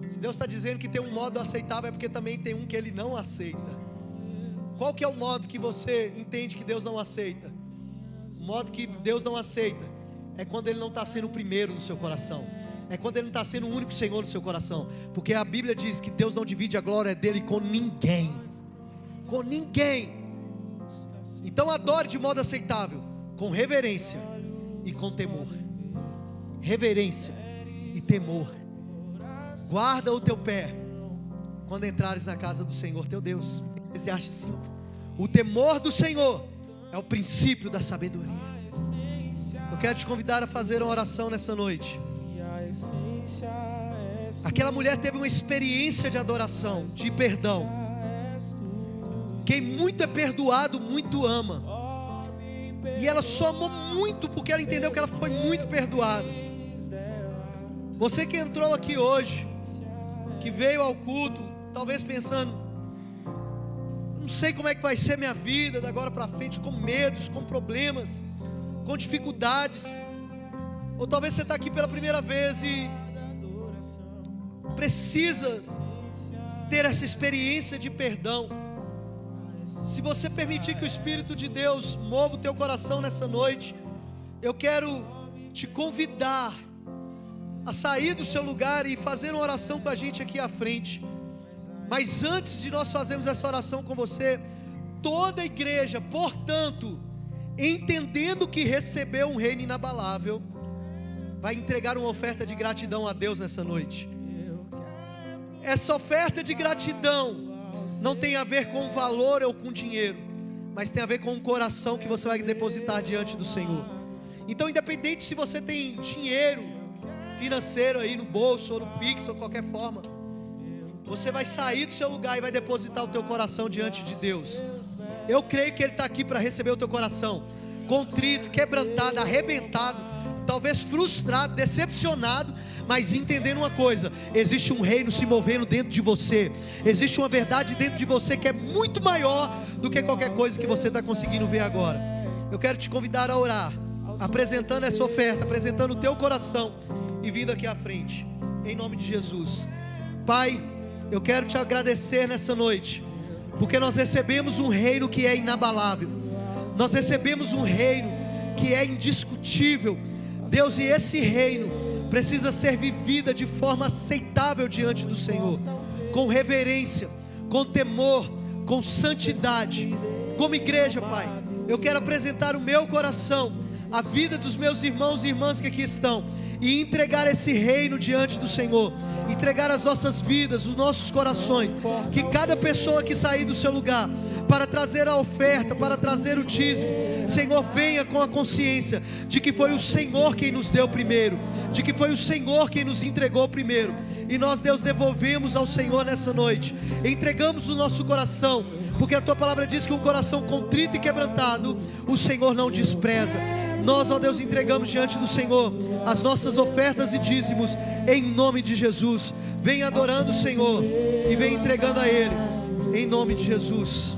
Se Deus está dizendo que tem um modo aceitável, é porque também tem um que Ele não aceita. Qual que é o modo que você entende que Deus não aceita? O modo que Deus não aceita é quando Ele não está sendo o primeiro no seu coração. É quando Ele não está sendo o único Senhor no seu coração. Porque a Bíblia diz que Deus não divide a glória dEle com ninguém. Com ninguém. Então adore de modo aceitável, com reverência e com temor. Reverência e temor. Guarda o teu pé quando entrares na casa do Senhor teu Deus. Eclesiastes 5. O temor do Senhor é o princípio da sabedoria. quero te convidar a fazer uma oração nessa noite. Aquela mulher teve uma experiência de adoração, de perdão. Quem muito é perdoado, muito ama. E ela só amou muito porque ela entendeu que ela foi muito perdoada. Você que entrou aqui hoje, que veio ao culto, talvez pensando: não sei como é que vai ser minha vida da agora para frente, com medos, com problemas, com dificuldades. Ou talvez você está aqui pela primeira vez e precisa ter essa experiência de perdão. Se você permitir que o Espírito de Deus mova o teu coração nessa noite, eu quero te convidar a sair do seu lugar e fazer uma oração com a gente aqui à frente. Mas antes de nós fazermos essa oração com você, toda a igreja, portanto, entendendo que recebeu um reino inabalável, vai entregar uma oferta de gratidão a Deus nessa noite. Essa oferta de gratidão não tem a ver com valor ou com dinheiro, mas tem a ver com um coração que você vai depositar diante do Senhor. Então, independente se você tem dinheiro financeiro aí no bolso, ou no Pix, ou qualquer forma, você vai sair do seu lugar e vai depositar o teu coração diante de Deus. Eu creio que Ele está aqui para receber o teu coração contrito, quebrantado, arrebentado, talvez frustrado, decepcionado, mas entendendo uma coisa: existe um reino se movendo dentro de você, existe uma verdade dentro de você que é muito maior do que qualquer coisa que você está conseguindo ver agora. Eu quero te convidar a orar, apresentando essa oferta, apresentando o teu coração e vindo aqui à frente, em nome de Jesus. Pai, eu quero te agradecer nessa noite, porque nós recebemos um reino que é inabalável, nós recebemos um reino que é indiscutível, Deus, e esse reino precisa ser vivida de forma aceitável diante do Senhor, com reverência, com temor, com santidade. Como igreja, Pai, eu quero apresentar o meu coração, a vida dos meus irmãos e irmãs que aqui estão, e entregar esse reino diante do Senhor, entregar as nossas vidas, os nossos corações, que cada pessoa que sair do seu lugar, para trazer a oferta, para trazer o dízimo, Senhor, venha com a consciência de que foi o Senhor quem nos deu primeiro, de que foi o Senhor quem nos entregou primeiro, e nós, Deus, devolvemos ao Senhor nessa noite, entregamos o nosso coração, porque a Tua palavra diz que um coração contrito e quebrantado, o Senhor não despreza. Nós, ó Deus, entregamos diante do Senhor as nossas ofertas e dízimos, em nome de Jesus. Vem adorando o Senhor e vem entregando a Ele, em nome de Jesus.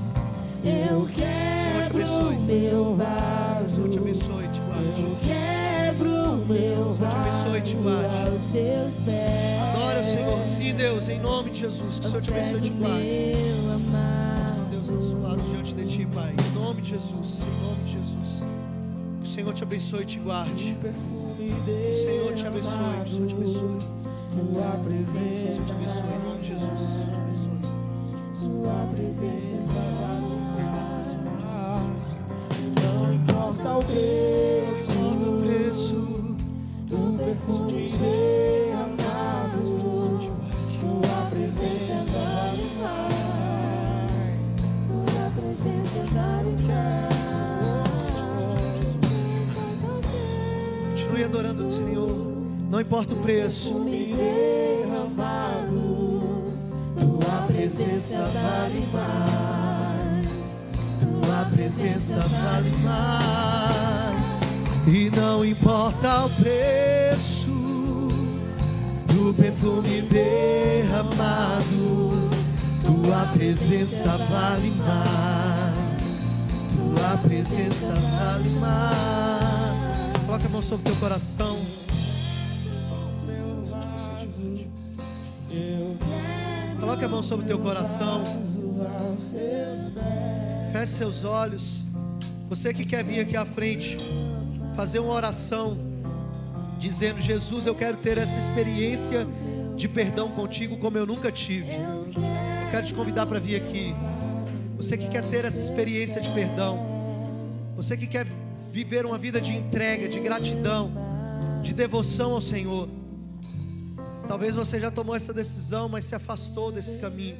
Eu quebro meu vaso, Senhor te abençoe e te guarde. eu quebro meu Senhor te abençoe e te guarde. vaso aos seus pés. Adora o Senhor, sim, Deus, em nome de Jesus. Que o Senhor te abençoe e te guarde. Meu amado, Ó Deus, nosso vaso diante de Ti, Pai, em nome de Jesus, em nome de Jesus. Que o Senhor te abençoe e te guarde. Que o Senhor te abençoe, que o Senhor te abençoe. tua presença, Que o Senhor te abençoe, em nome de Jesus. Que o Senhor te abençoe. tua presença não importa o preço, Importa o preço do perfume derramado, tua presença vale mais, tua presença vale mais. Continue adorando o Senhor, não importa o preço. Perfume derramado, tua presença vale mais, Tua presença vale mais, e não importa o preço do perfume derramado, tua presença vale mais, tua presença vale mais. Coloca a mão sobre o teu coração. Coloca a mão sobre o teu coração. Feche seus olhos. Você que quer vir aqui à frente, fazer uma oração, dizendo: Jesus, eu quero ter essa experiência de perdão contigo como eu nunca tive. Eu quero te convidar para vir aqui. Você que quer ter essa experiência de perdão, você que quer viver uma vida de entrega, de gratidão, de devoção ao Senhor. Talvez você já tomou essa decisão, mas se afastou desse caminho,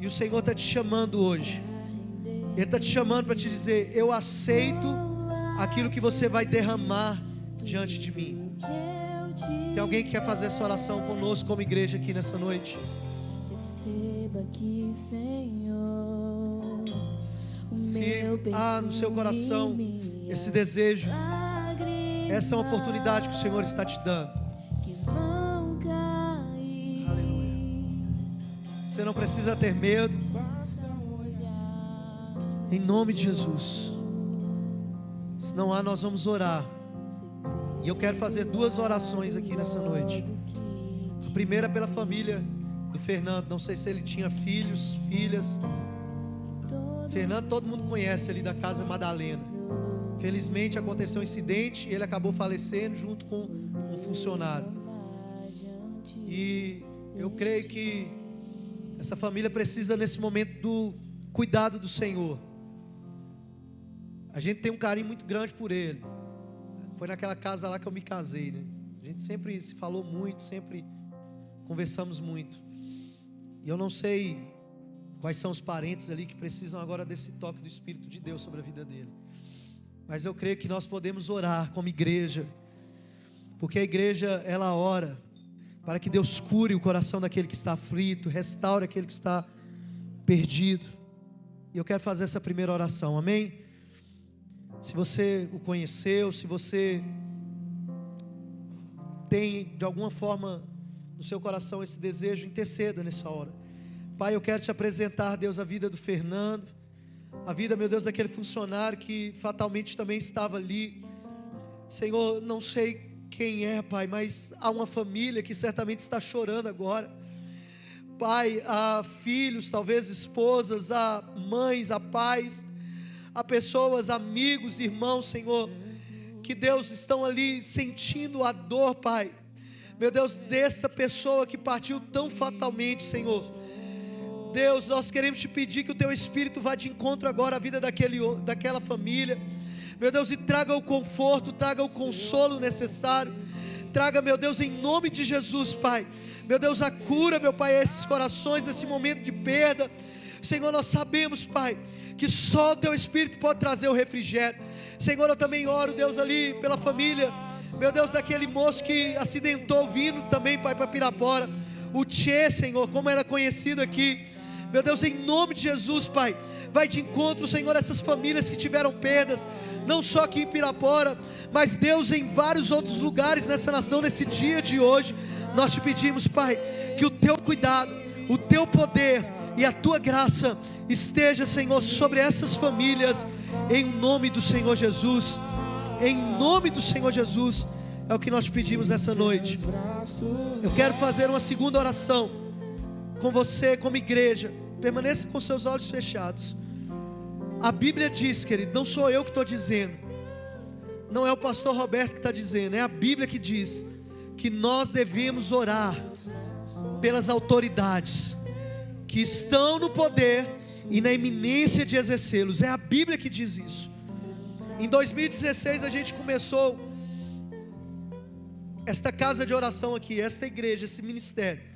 e o Senhor está te chamando hoje. Ele está te chamando para te dizer: eu aceito aquilo que você vai derramar diante de mim. Tem alguém que quer fazer essa oração conosco como igreja aqui nessa noite? Receba aqui, Senhor, Se há no seu coração esse desejo, essa é uma oportunidade que o Senhor está te dando. Aleluia. Você não precisa ter medo. Em nome de Jesus. Se não há, nós vamos orar. E eu quero fazer 2 orações aqui nessa noite. A primeira é pela família do Fernando. Não sei se ele tinha filhos, filhas. Fernando todo mundo conhece ali da Casa Madalena. Felizmente aconteceu um incidente e ele acabou falecendo junto com um funcionário. E eu creio que essa família precisa nesse momento do cuidado do Senhor. A gente tem um carinho muito grande por ele. Foi naquela casa lá que eu me casei, né? A gente sempre se falou muito, sempre conversamos muito. E eu não sei quais são os parentes ali que precisam agora desse toque do Espírito de Deus sobre a vida dele. Mas eu creio que nós podemos orar como igreja, porque a igreja, ela ora para que Deus cure o coração daquele que está aflito, restaure aquele que está perdido. E eu quero fazer essa primeira oração, amém? Se você o conheceu, se você tem de alguma forma no seu coração esse desejo, interceda nessa hora. Pai, eu quero te apresentar, Deus, a vida do Fernando, a vida, meu Deus, daquele funcionário que fatalmente também estava ali. Senhor, não sei quem é, Pai, mas há uma família que certamente está chorando agora. Pai, há filhos, talvez esposas, há mães, há pais, há pessoas, amigos, irmãos, Senhor, que Deus estão ali sentindo a dor, Pai, meu Deus, dessa pessoa que partiu tão fatalmente, Senhor. Deus, nós queremos te pedir que o Teu Espírito vá de encontro agora à vida daquela família, meu Deus, e traga o conforto, traga o consolo necessário, traga, meu Deus, em nome de Jesus, Pai, meu Deus, a cura, meu Pai, a esses corações nesse momento de perda. Senhor, nós sabemos, Pai, que só o Teu Espírito pode trazer o refrigério. Senhor, eu também oro, Deus, ali pela família, meu Deus, daquele moço que acidentou vindo também, Pai, para Pirapora, o Tchê, Senhor, como era conhecido aqui, meu Deus, em nome de Jesus, Pai, vai de encontro, Senhor, a essas famílias que tiveram perdas, não só aqui em Pirapora, mas Deus, em vários outros lugares nessa nação, nesse dia de hoje, nós te pedimos, Pai, que o Teu cuidado, o Teu poder e a Tua graça esteja, Senhor, sobre essas famílias, em nome do Senhor Jesus, em nome do Senhor Jesus, é o que nós pedimos nessa noite. Eu quero fazer uma segunda oração com você, como igreja. Permaneça com seus olhos fechados. A Bíblia diz, querido, não sou eu que estou dizendo, não é o pastor Roberto que está dizendo, é a Bíblia que diz que nós devemos orar pelas autoridades que estão no poder e na iminência de exercê-los. É a Bíblia que diz isso. Em 2016 a gente começou esta casa de oração aqui, esta igreja, esse ministério.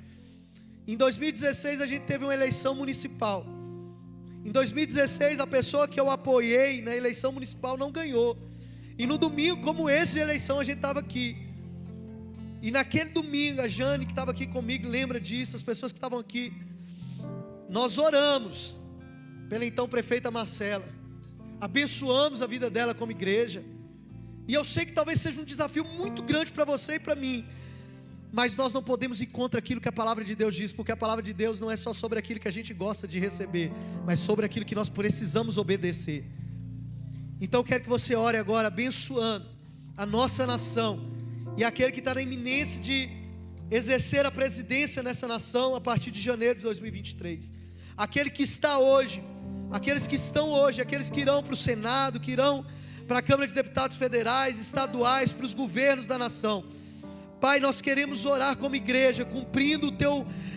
Em 2016 a gente teve uma eleição municipal. Em 2016 a pessoa que eu apoiei na eleição municipal não ganhou. E no domingo, como esse de eleição, a gente estava aqui. E naquele domingo, a Jane que estava aqui comigo lembra disso, as pessoas que estavam aqui, nós oramos pela então prefeita Marcela, abençoamos a vida dela como igreja. E eu sei que talvez seja um desafio muito grande para você e para mim, mas nós não podemos ir contra aquilo que a palavra de Deus diz, porque a palavra de Deus não é só sobre aquilo que a gente gosta de receber, mas sobre aquilo que nós precisamos obedecer. Então eu quero que você ore agora abençoando a nossa nação e aquele que está na iminência de exercer a presidência nessa nação a partir de janeiro de 2023. Aquele que está hoje, aqueles que estão hoje, aqueles que irão para o Senado, que irão para a Câmara de Deputados Federais, estaduais, para os governos da nação. Pai, nós queremos orar como igreja, cumprindo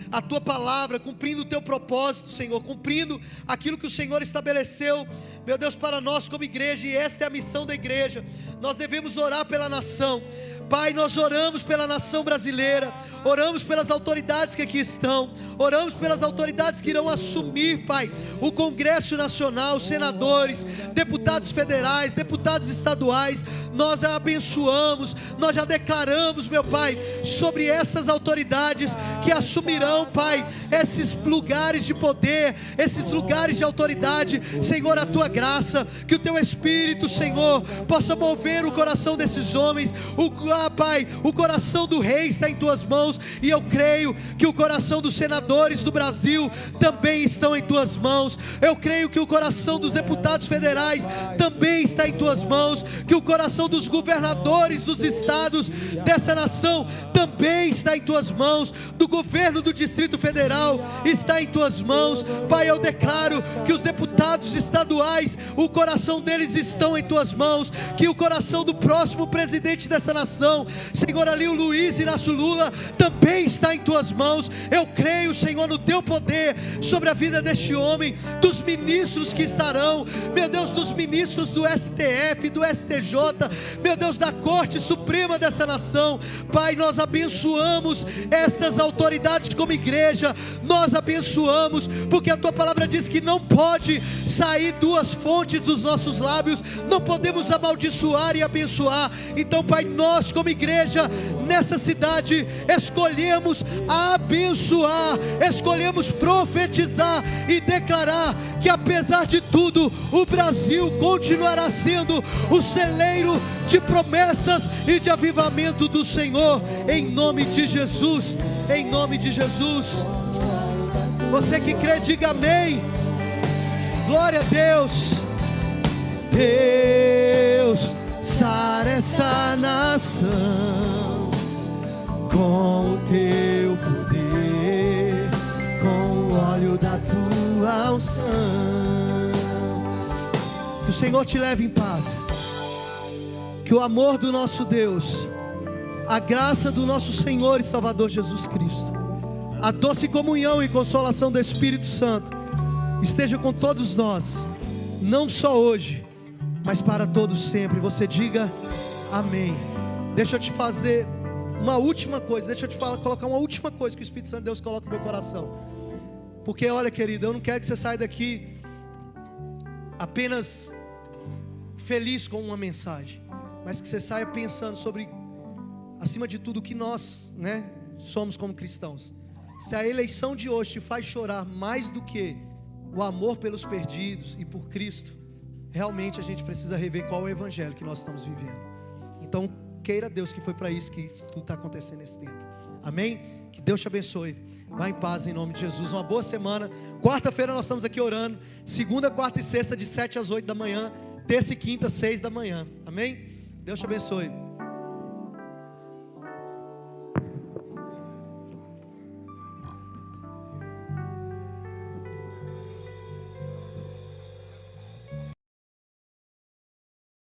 a Tua palavra, cumprindo o Teu propósito, Senhor, cumprindo aquilo que o Senhor estabeleceu, meu Deus, para nós como igreja, e esta é a missão da igreja. Nós devemos orar pela nação, Pai, nós oramos pela nação brasileira, oramos pelas autoridades que aqui estão, oramos pelas autoridades que irão assumir, Pai, o Congresso Nacional, senadores, deputados federais, deputados estaduais. Nós já abençoamos, nós já declaramos, meu Pai, sobre essas autoridades que assumirão, Pai, esses lugares de poder, esses lugares de autoridade. Senhor, a Tua graça, que o Teu Espírito, Senhor, possa mover o coração desses homens. Pai, o coração do rei está em Tuas mãos, e eu creio que o coração dos senadores do Brasil também estão em Tuas mãos. Eu creio que o coração dos deputados federais também está em Tuas mãos, que o coração dos governadores dos estados dessa nação também está em Tuas mãos, do governo do Distrito Federal está em Tuas mãos. Pai, eu declaro que os deputados estaduais, o coração deles estão em Tuas mãos, que o coração do próximo presidente dessa nação, Senhor, ali o Luiz Inácio Lula, também está em Tuas mãos. Eu creio, Senhor, no Teu poder sobre a vida deste homem, dos ministros que estarão, meu Deus, dos ministros do STF, do STJ, meu Deus, da Corte Suprema dessa nação. Pai, nós abençoamos estas autoridades como igreja, nós abençoamos, porque a Tua palavra diz que não pode sair duas fontes dos nossos lábios, não podemos amaldiçoar e abençoar. Então, Pai, nós como igreja, nessa cidade, escolhemos abençoar, escolhemos profetizar e declarar que apesar de tudo, o Brasil continuará sendo o celeiro de promessas e de avivamento do Senhor, em nome de Jesus, em nome de Jesus. Você que crê, diga amém. Glória a Deus. Deus, sara essa nação com o Teu poder, com o óleo da Tua unção. Que o Senhor te leve em paz, que o amor do nosso Deus, a graça do nosso Senhor e Salvador Jesus Cristo, a doce comunhão e consolação do Espírito Santo esteja com todos nós, não só hoje, mas para todos sempre. Você diga amém. Deixa eu te fazer uma última coisa, deixa eu te colocar uma última coisa que o Espírito Santo de Deus coloca no meu coração. Porque olha, querido, eu não quero que você saia daqui apenas feliz com uma mensagem, mas que você saia pensando sobre, acima de tudo, o que nós, somos como cristãos. Se a eleição de hoje te faz chorar mais do que o amor pelos perdidos e por Cristo, realmente a gente precisa rever qual é o evangelho que nós estamos vivendo. Então, queira Deus que foi para isso que isso tudo está acontecendo nesse tempo. Amém? Que Deus te abençoe. Vá em paz em nome de Jesus. Uma boa semana. Quarta-feira nós estamos aqui orando. Segunda, quarta e sexta de 7 às 8 da manhã. Terça e quinta, 6 da manhã. Amém? Deus te abençoe.